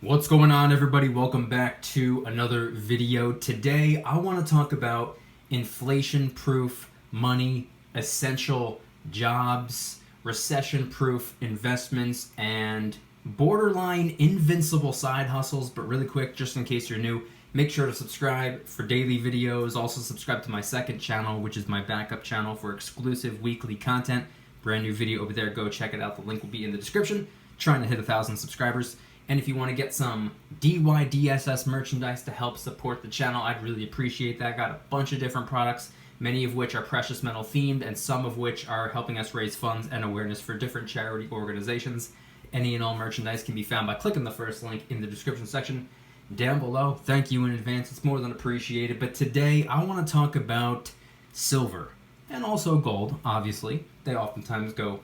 What's going on, everybody? Welcome back to another video. Today I want to talk about inflation-proof money, essential jobs, recession-proof investments, and borderline invincible side hustles. But really quick, just in case you're new, make sure to subscribe for daily videos. Also subscribe to my second channel, which is my backup channel for exclusive weekly content. Brand new video over there. Go check it out. The link will be in the description. Trying to hit 1,000 subscribers. And if you want to get some DYDSS merchandise to help support the channel, I'd really appreciate that. Got a bunch of different products, many of which are precious metal themed, and some of which are helping us raise funds and awareness for different charity organizations. Any and all merchandise can be found by clicking the first link in the description section down below. Thank you in advance. It's more than appreciated. But today I want to talk about silver and also gold, obviously. They oftentimes go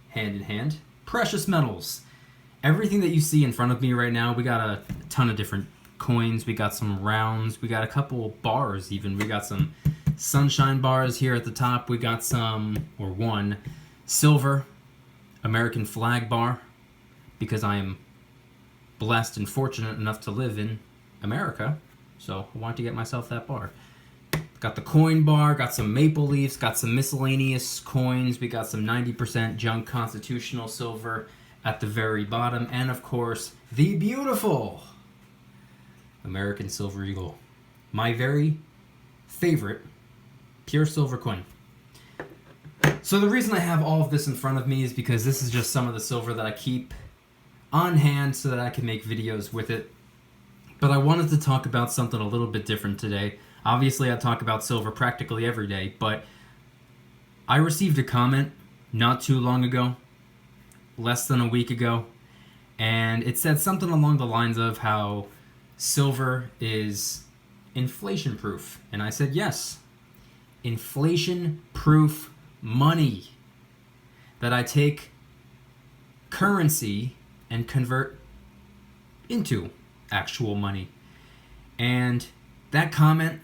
hand in hand. Precious metals. Everything that you see in front of me right now, we got a ton of different coins. We got some rounds. We got a couple bars even. We got some sunshine bars here at the top. We got one silver American flag bar because I am blessed and fortunate enough to live in America. So I wanted to get myself that bar. Got the coin bar, got some maple leaves, got some miscellaneous coins. We got some 90% junk constitutional silver at the very bottom, and of course, the beautiful American Silver Eagle. My very favorite pure silver coin. So the reason I have all of this in front of me is because this is just some of the silver that I keep on hand so that I can make videos with it. But I wanted to talk about something a little bit different today. Obviously, I talk about silver practically every day, but I received a comment not too long ago, less than a week ago, and it said something along the lines of how silver is inflation proof. And I said, yes, inflation proof money, that I take currency and convert into actual money. And that comment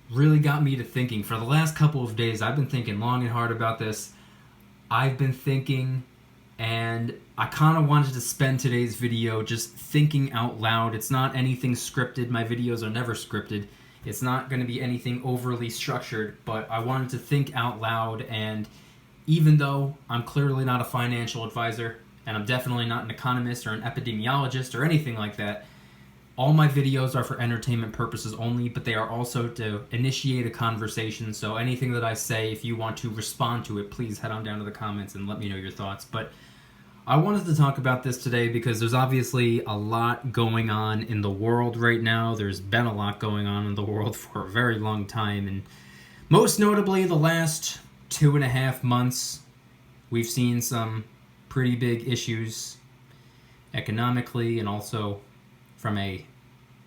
really got me to thinking. For the last couple of days, I've been thinking long and hard about this. I've been thinking, and I kind of wanted to spend today's video just thinking out loud. It's not anything scripted. My videos are never scripted. It's not going to be anything overly structured, but I wanted to think out loud. And even though I'm clearly not a financial advisor, and I'm definitely not an economist or an epidemiologist or anything like that, all my videos are for entertainment purposes only, but they are also to initiate a conversation. So anything that I say, if you want to respond to it, please head on down to the comments and let me know your thoughts. But I wanted to talk about this today because there's obviously a lot going on in the world right now. There's been a lot going on in the world for a very long time, and most notably the last 2.5 months, we've seen some pretty big issues economically and also from a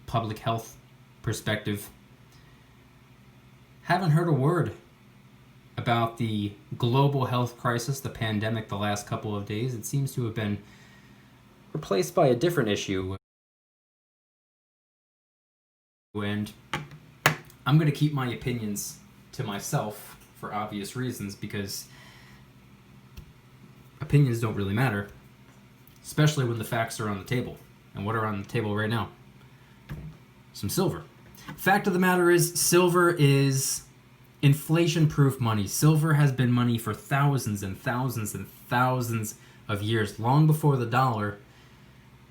public health perspective. Haven't heard a word about the global health crisis, the pandemic, the last couple of days. It seems to have been replaced by a different issue. And I'm going to keep my opinions to myself for obvious reasons, because opinions don't really matter, especially when the facts are on the table. And what are on the table right now? Some silver. Fact of the matter is, silver is inflation-proof money. Silver has been money for thousands and thousands and thousands of years, long before the dollar.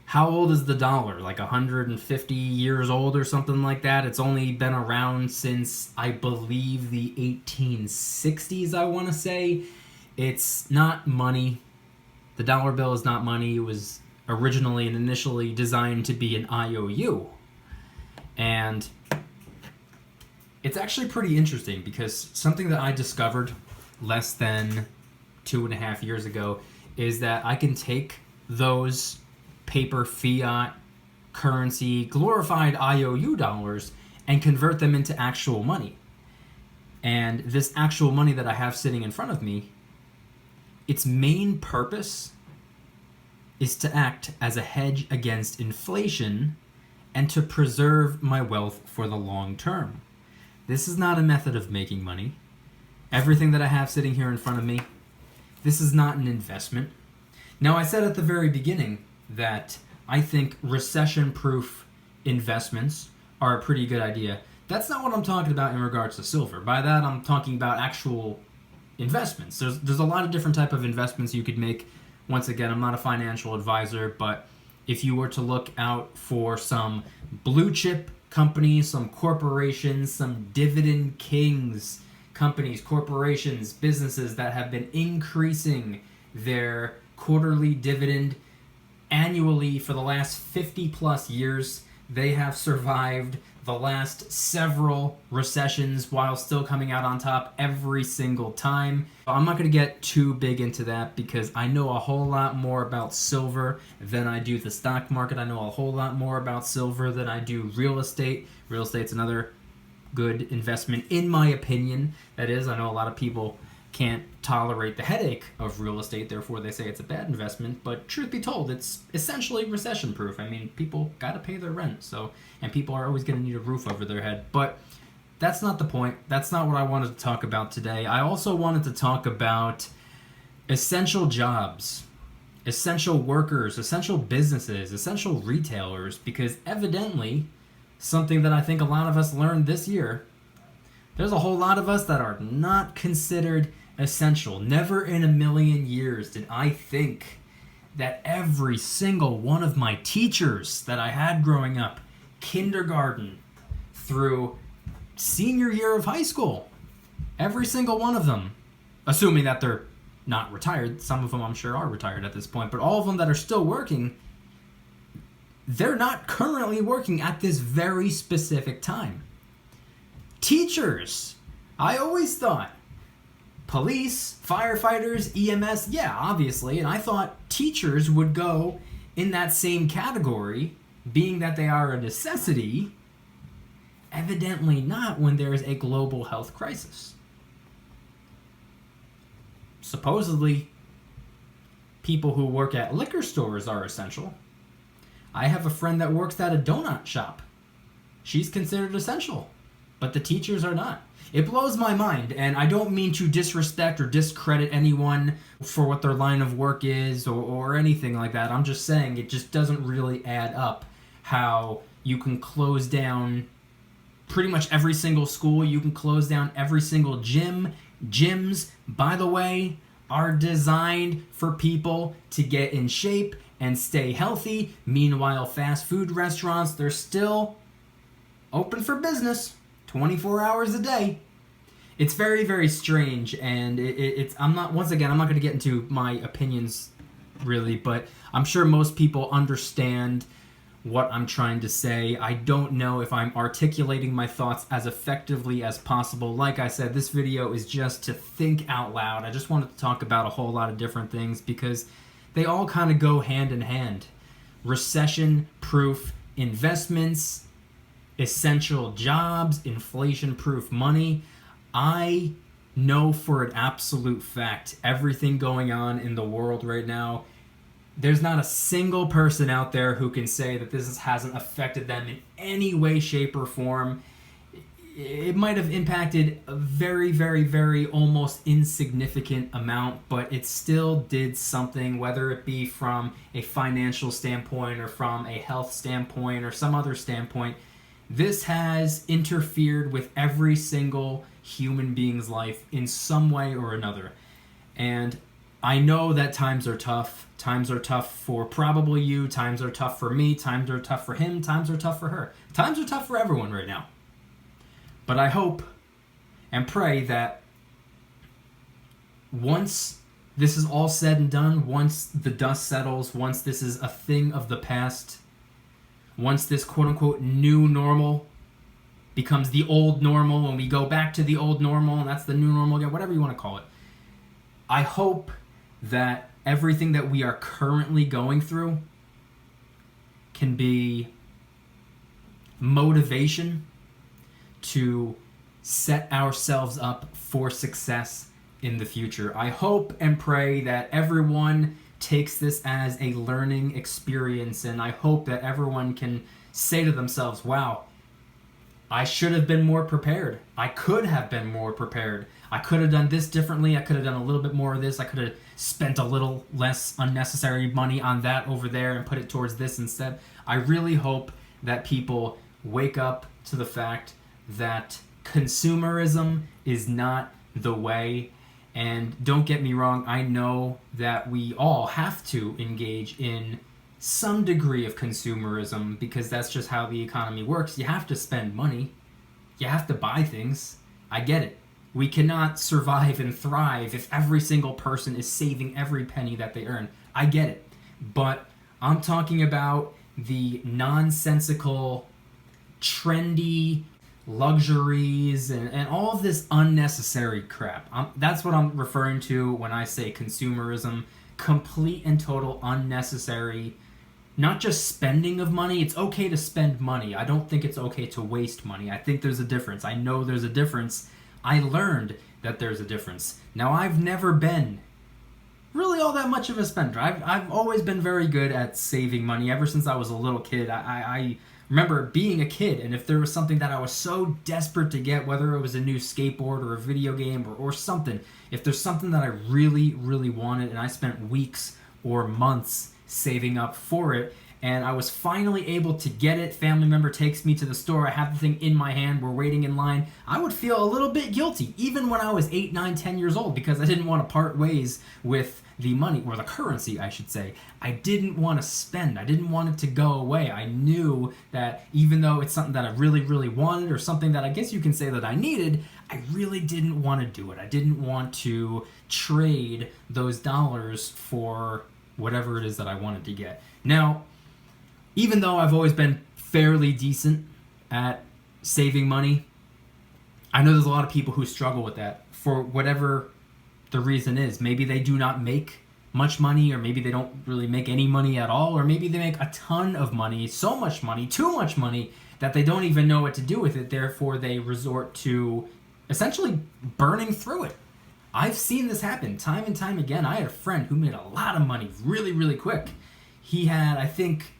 How old is the dollar? Like 150 years old or something like that? It's only been around since, I believe, the 1860s, I want to say. It's not money. The dollar bill is not money. It was originally and initially designed to be an IOU. And it's actually pretty interesting because something that I discovered less than 2.5 years ago is that I can take those paper fiat currency glorified IOU dollars and convert them into actual money. And this actual money that I have sitting in front of me, its main purpose is to act as a hedge against inflation and to preserve my wealth for the long term. This is not a method of making money. Everything that I have sitting here in front of me, this is not an investment. Now, I said at the very beginning that I think recession-proof investments are a pretty good idea. That's not what I'm talking about in regards to silver. By that, I'm talking about actual investments. There's a lot of different type of investments you could make. Once again, I'm not a financial advisor, but if you were to look out for some blue chip companies, some corporations, some dividend kings, companies, corporations, businesses that have been increasing their quarterly dividend annually for the last 50 plus years, they have survived the last several recessions while still coming out on top every single time. I'm not going to get too big into that because I know a whole lot more about silver than I do the stock market. I know a whole lot more about silver than I do real estate. Real estate's another good investment in my opinion. That is, I know a lot of people can't tolerate the headache of real estate, therefore they say it's a bad investment, but truth be told, it's essentially recession proof. I mean, people gotta pay their rent, and people are always gonna need a roof over their head. But that's not the point. That's not what I wanted to talk about today. I also wanted to talk about essential jobs, essential workers, essential businesses, essential retailers, because evidently, something that I think a lot of us learned this year, there's a whole lot of us that are not considered essential. Never in a million years did I think that every single one of my teachers that I had growing up, kindergarten through senior year of high school, every single one of them, assuming that they're not retired, some of them I'm sure are retired at this point, but all of them that are still working, they're not currently working at this very specific time. Teachers, I always thought police, firefighters, EMS, yeah, obviously, and I thought teachers would go in that same category, being that they are a necessity. Evidently not when there is a global health crisis. Supposedly, people who work at liquor stores are essential. I have a friend that works at a donut shop. She's considered essential, but the teachers are not. It blows my mind, and I don't mean to disrespect or discredit anyone for what their line of work is or anything like that. I'm just saying it just doesn't really add up how you can close down pretty much every single school, you can close down every single gym. Gyms, by the way, are designed for people to get in shape and stay healthy. Meanwhile, fast food restaurants, they're still open for business 24 hours a day. It's very, very strange, and I'm not going to get into my opinions really, but I'm sure most people understand what I'm trying to say. I don't know if I'm articulating my thoughts as effectively as possible. Like I said, this video is just to think out loud. I just wanted to talk about a whole lot of different things because they all kind of go hand in hand. Recession-proof investments, essential jobs, inflation-proof money. I know for an absolute fact everything going on in the world right now, there's not a single person out there who can say that this hasn't affected them in any way, shape, or form. It might have impacted a very, very, very almost insignificant amount, but it still did something, whether it be from a financial standpoint or from a health standpoint or some other standpoint. This has interfered with every single human being's life in some way or another. And I know that times are tough. Times are tough for probably you. Times are tough for me. Times are tough for him. Times are tough for her. Times are tough for everyone right now. But I hope and pray that once this is all said and done, once the dust settles, once this is a thing of the past, once this quote-unquote new normal becomes the old normal and we go back to the old normal and that's the new normal again, whatever you want to call it, I hope that everything that we are currently going through can be motivation to set ourselves up for success in the future. I hope and pray that everyone takes this as a learning experience, and I hope that everyone can say to themselves, wow, I should have been more prepared. I could have been more prepared. I could have done this differently. I could have done a little bit more of this. I could have spent a little less unnecessary money on that over there and put it towards this instead. I really hope that people wake up to the fact that consumerism is not the way. And don't get me wrong, I know that we all have to engage in some degree of consumerism because that's just how the economy works. You have to spend money. You have to buy things. I get it. We cannot survive and thrive if every single person is saving every penny that they earn. I get it. But I'm talking about the nonsensical, trendy luxuries and all of this unnecessary crap. That's what I'm referring to when I say consumerism. Complete and total unnecessary, not just spending of money. It's okay to spend money. I don't think it's okay to waste money. I think there's a difference. I know there's a difference. I learned that there's a difference. Now, I've never been really all that much of a spender. I've always been very good at saving money ever since I was a little kid. I remember being a kid, and if there was something that I was so desperate to get, whether it was a new skateboard or a video game or something, if there's something that I really, really wanted, and I spent weeks or months saving up for it, and I was finally able to get it, family member takes me to the store, I have the thing in my hand, we're waiting in line, I would feel a little bit guilty, even when I was 8, 9, 10 years old, because I didn't want to part ways with the money, or the currency, I should say. I didn't want to spend. I didn't want it to go away. I knew that even though it's something that I really, really wanted, or something that I guess you can say that I needed, I really didn't want to do it. I didn't want to trade those dollars for whatever it is that I wanted to get. Now, even though I've always been fairly decent at saving money, I know there's a lot of people who struggle with that for whatever the reason is. Maybe they do not make much money, or maybe they don't really make any money at all, or maybe they make a ton of money, so much money, too much money, that they don't even know what to do with it. Therefore, they resort to essentially burning through it. I've seen this happen time and time again. I had a friend who made a lot of money really, really quick. He had, I think,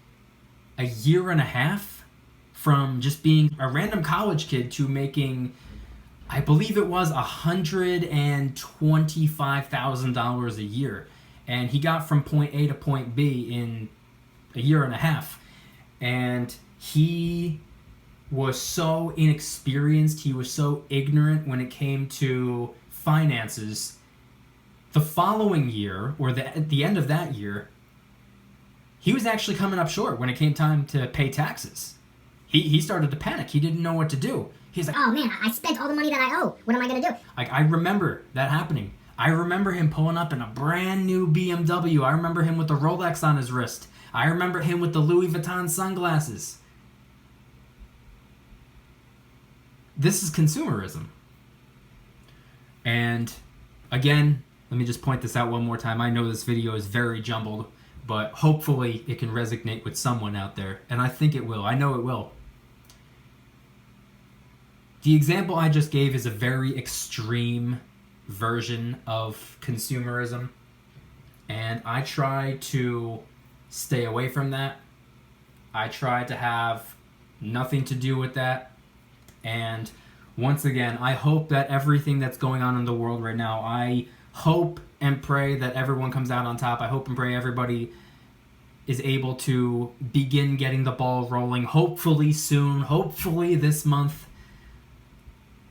a year and a half from just being a random college kid to making, I believe it was $125,000 a year. And he got from point A to point B in a year and a half. And he was so inexperienced, he was so ignorant when it came to finances. The following year, or at the end of that year, he was actually coming up short when it came time to pay taxes. He started to panic. He didn't know what to do. He's like, oh man, I spent all the money that I owe. What am I going to do? Like, I remember that happening. I remember him pulling up in a brand new BMW. I remember him with the Rolex on his wrist. I remember him with the Louis Vuitton sunglasses. This is consumerism. And again, let me just point this out one more time. I know this video is very jumbled, but hopefully it can resonate with someone out there. And I think it will. I know it will. The example I just gave is a very extreme version of consumerism. And I try to stay away from that. I try to have nothing to do with that. And once again, I hope that everything that's going on in the world right now, I hope and pray that everyone comes out on top. I hope and pray everybody is able to begin getting the ball rolling, hopefully soon, hopefully this month.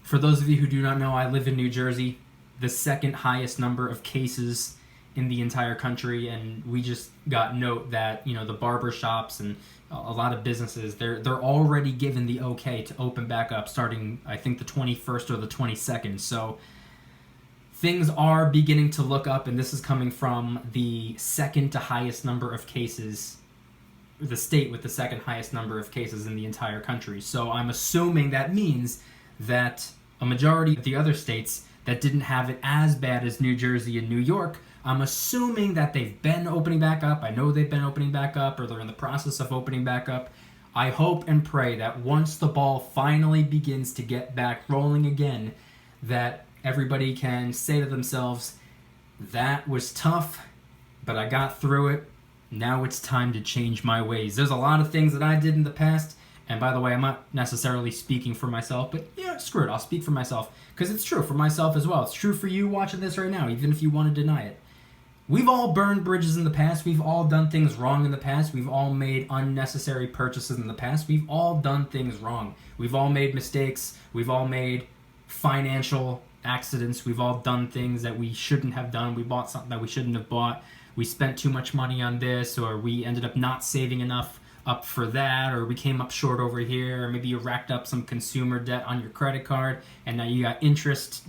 For those of you who do not know, I live in New Jersey, the second highest number of cases in the entire country, and we just got note that, you know, the barber shops and a lot of businesses, they're already given the okay to open back up starting, I think, the 21st or the 22nd. So things are beginning to look up, and this is coming from the second to highest number of cases, the state with the second highest number of cases in the entire country. So I'm assuming that means that a majority of the other states that didn't have it as bad as New Jersey and New York, I'm assuming that they've been opening back up. I know they've been opening back up, or they're in the process of opening back up. I hope and pray that once the ball finally begins to get back rolling again, that everybody can say to themselves, that was tough, but I got through it. Now it's time to change my ways. There's a lot of things that I did in the past, And by the way, I'm not necessarily speaking for myself, but yeah, screw it. I'll speak for myself because it's true for myself as well. It's true for you watching this right now, even if you want to deny it. We've all burned bridges in the past. We've all done things wrong in the past. We've all made unnecessary purchases in the past. We've all done things wrong. We've all made mistakes. We've all made financial accidents. We've all done things that we shouldn't have done. We bought something that we shouldn't have bought. We spent too much money on this, or we ended up not saving enough up for that, or we came up short over here, or maybe you racked up some consumer debt on your credit card and now you got interest,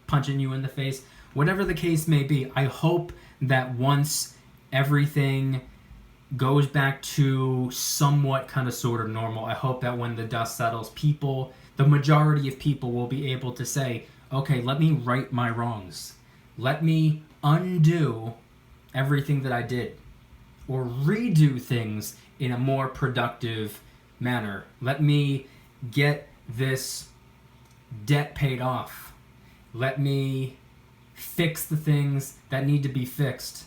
punching you in the face. Whatever the case may be, I hope that once everything goes back to somewhat kind of sort of normal, I hope that when the dust settles, the majority of people will be able to say, okay, let me right my wrongs. Let me undo everything that I did, or redo things in a more productive manner. Let me get this debt paid off. Let me fix the things that need to be fixed.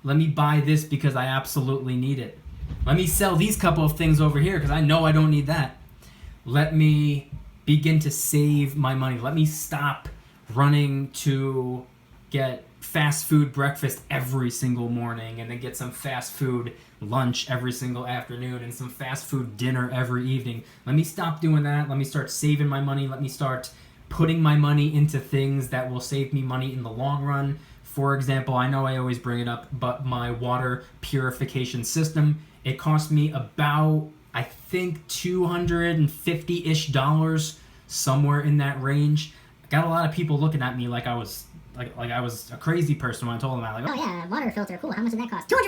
Let me buy this because I absolutely need it. Let me sell these couple of things over here because I know I don't need that. Let me begin to save my money. Let me stop running to get fast food breakfast every single morning and then get some fast food lunch every single afternoon and some fast food dinner every evening. Let me stop doing that. Let me start saving my money. Let me start putting my money into things that will save me money in the long run. For example, I know I always bring it up, but my water purification system, it cost me about, I think, $250-ish, somewhere in that range. I got a lot of people looking at me like I was a crazy person when I told them that. Oh yeah, water filter, cool. How much did that cost? $250? Are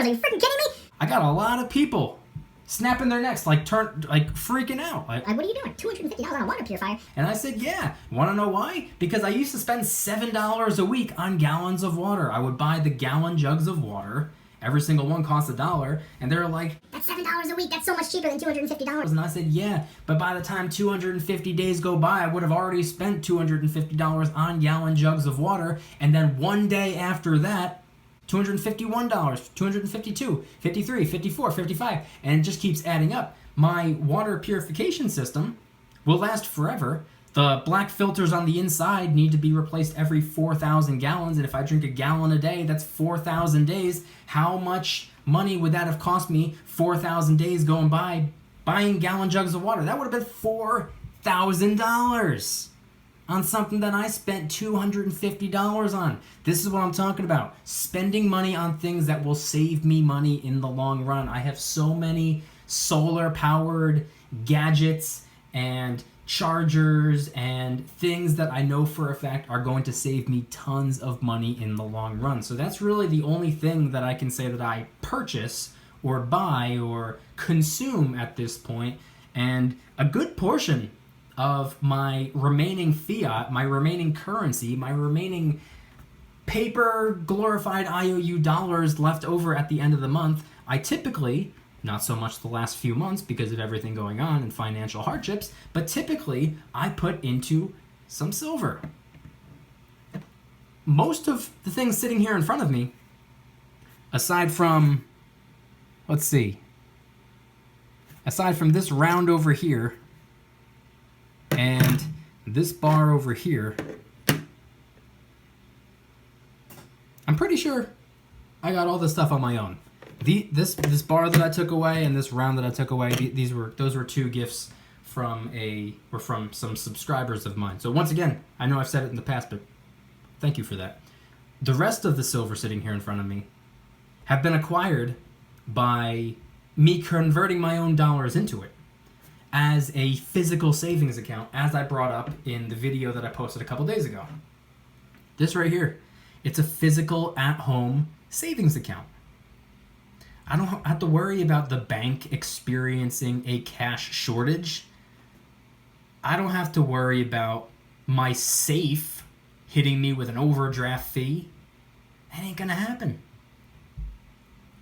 you freaking kidding me? I got a lot of people snapping their necks, freaking out. Like, what are you doing? $250 on a water purifier? And I said, yeah. Want to know why? Because I used to spend $7 a week on gallons of water. I would buy the gallon jugs of water. Every single one costs $1. And they're like, that's $7 a week. That's so much cheaper than $250. And I said, yeah. But by the time 250 days go by, I would have already spent $250 on gallon jugs of water. And then one day after that, $251, $252, $53, $54, $55, and it just keeps adding up. My water purification system will last forever. The black filters on the inside need to be replaced every 4,000 gallons, and if I drink a gallon a day, that's 4,000 days. How much money would that have cost me 4,000 days going by buying gallon jugs of water? That would have been $4,000 on something that I spent $250 on. This is what I'm talking about. Spending money on things that will save me money in the long run. I have so many solar-powered gadgets and chargers and things that I know for a fact are going to save me tons of money in the long run. So that's really the only thing that I can say that I purchase or buy or consume at this point. And a good portion of my remaining fiat, my remaining currency, my remaining paper glorified IOU dollars left over at the end of the month, I typically, not so much the last few months because of everything going on and financial hardships, but typically I put into some silver. Most of the things sitting here in front of me, aside from this round over here and this bar over here, I'm pretty sure I got all this stuff on my own. This bar that I took away and this round that I took away, those were two gifts from some subscribers of mine. So once again, I know I've said it in the past, but thank you for that. The rest of the silver sitting here in front of me have been acquired by me converting my own dollars into it as a physical savings account, as I brought up in the video that I posted a couple days ago. This right here, it's a physical at-home savings account. I don't have to worry about the bank experiencing a cash shortage. I don't have to worry about my safe hitting me with an overdraft fee. That ain't gonna happen.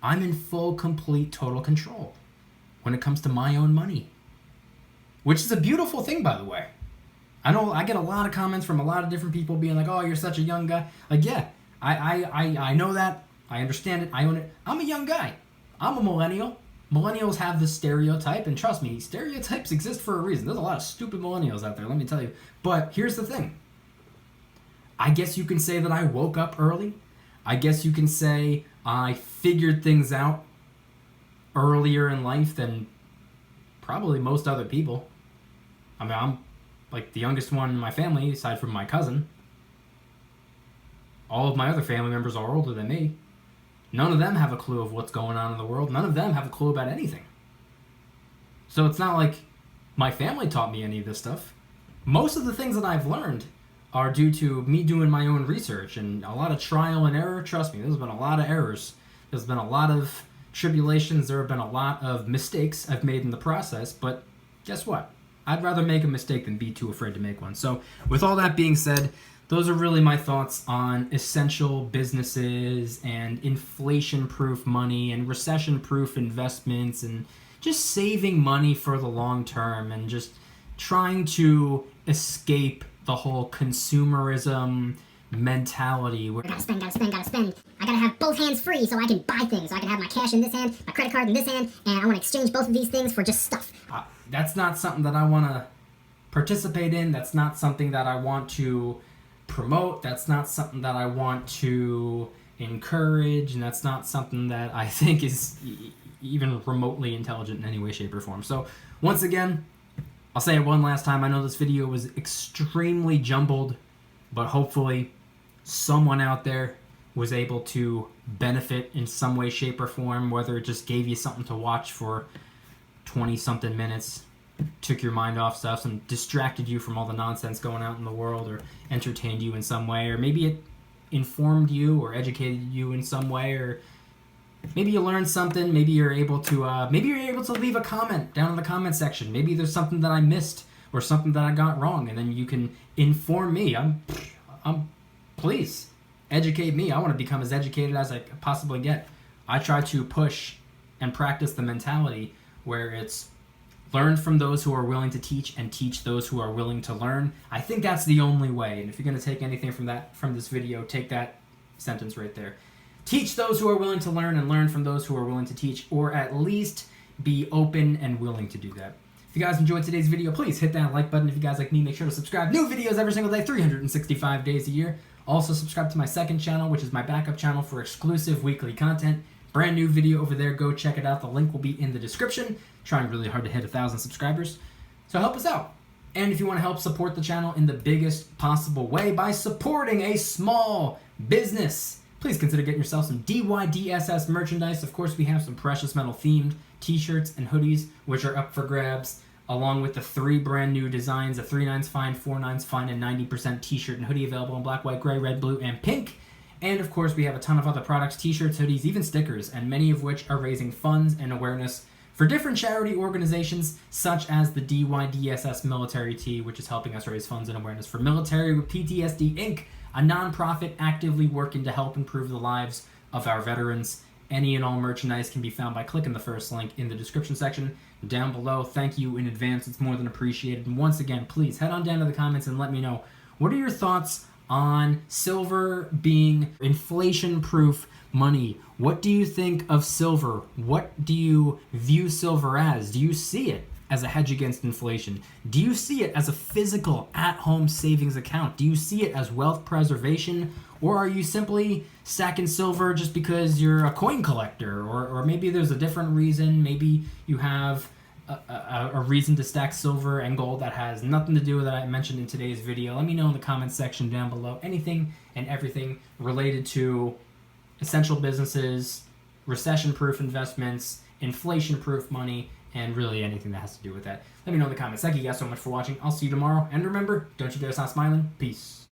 I'm in full, complete, total control when it comes to my own money. Which is a beautiful thing, by the way. I know I get a lot of comments from a lot of different people being like, oh, you're such a young guy. Like, yeah, I know that. I understand it. I own it. I'm a young guy. I'm a millennial. millennials have this stereotype, and trust me, stereotypes exist for a reason. There's a lot of stupid millennials out there, let me tell you. But here's the thing. I guess you can say that I woke up early. I guess you can say I figured things out earlier in life than probably most other people. I mean, I'm like the youngest one in my family, aside from my cousin. All of my other family members are older than me. None of them have a clue of what's going on in the world. None of them have a clue about anything. So it's not like my family taught me any of this stuff. Most of the things that I've learned are due to me doing my own research and a lot of trial and error. Trust me, there's been a lot of errors. There's been a lot of tribulations. There have been a lot of mistakes I've made in the process. But guess what? I'd rather make a mistake than be too afraid to make one. So with all that being said, those are really my thoughts on essential businesses and inflation-proof money and recession-proof investments and just saving money for the long term and just trying to escape the whole consumerism mentality. Gotta spend. I gotta have both hands free so I can buy things. So I can have my cash in this hand, my credit card in this hand, and I want to exchange both of these things for just stuff. That's not something that I want to participate in. That's not something that I want to promote. That's not something that I want to encourage, and that's not something that I think is even remotely intelligent in any way, shape, or form. So once again, I'll say it one last time. I know this video was extremely jumbled, but hopefully someone out there was able to benefit in some way, shape, or form, whether it just gave you something to watch for 20-something minutes, took your mind off stuff and distracted you from all the nonsense going out in the world, or entertained you in some way, or maybe it informed you or educated you in some way, or maybe you learned something. Maybe you're able to leave a comment down in the comment section. Maybe there's something that I missed or something that I got wrong, and then you can inform me. Please educate me. I want to become as educated as I possibly get. I try to push and practice the mentality where it's learn from those who are willing to teach and teach those who are willing to learn. I think that's the only way. And if you're going to take anything from this video, take that sentence right there. Teach those who are willing to learn and learn from those who are willing to teach, or at least be open and willing to do that. If you guys enjoyed today's video, please hit that like button. If you guys like me, make sure to subscribe. New videos every single day, 365 days a year. Also subscribe to my second channel, which is my backup channel for exclusive weekly content. Brand new video over there. Go check it out. The link will be in the description. Trying really hard to hit 1,000 subscribers. So help us out. And if you want to help support the channel in the biggest possible way by supporting a small business, please consider getting yourself some DYDSS merchandise. Of course, we have some precious metal themed t-shirts and hoodies, which are up for grabs, along with the 3 brand new designs, a 3/9's fine, 4/9's fine, and 90% t-shirt and hoodie available in black, white, gray, red, blue, and pink. And of course, we have a ton of other products, t-shirts, hoodies, even stickers, and many of which are raising funds and awareness for different charity organizations, such as the DYDSS Military Tee, which is helping us raise funds and awareness for Military with PTSD Inc., a nonprofit actively working to help improve the lives of our veterans. Any and all merchandise can be found by clicking the first link in the description section down below. Thank you in advance. It's more than appreciated. And once again, please head on down to the comments and let me know, what are your thoughts on silver being inflation-proof money? What do you think of silver? What do you view silver as? Do you see it as a hedge against inflation? Do you see it as a physical at-home savings account? Do you see it as wealth preservation? Or are you simply stacking silver just because you're a coin collector? Or maybe there's a different reason. Maybe you have a reason to stack silver and gold that has nothing to do with what I mentioned in today's video. Let me know in the comments section down below. Anything and everything related to essential businesses, recession-proof investments, inflation-proof money, and really anything that has to do with that. Let me know in the comments. Thank you guys so much for watching. I'll see you tomorrow. And remember, don't you dare stop smiling. Peace.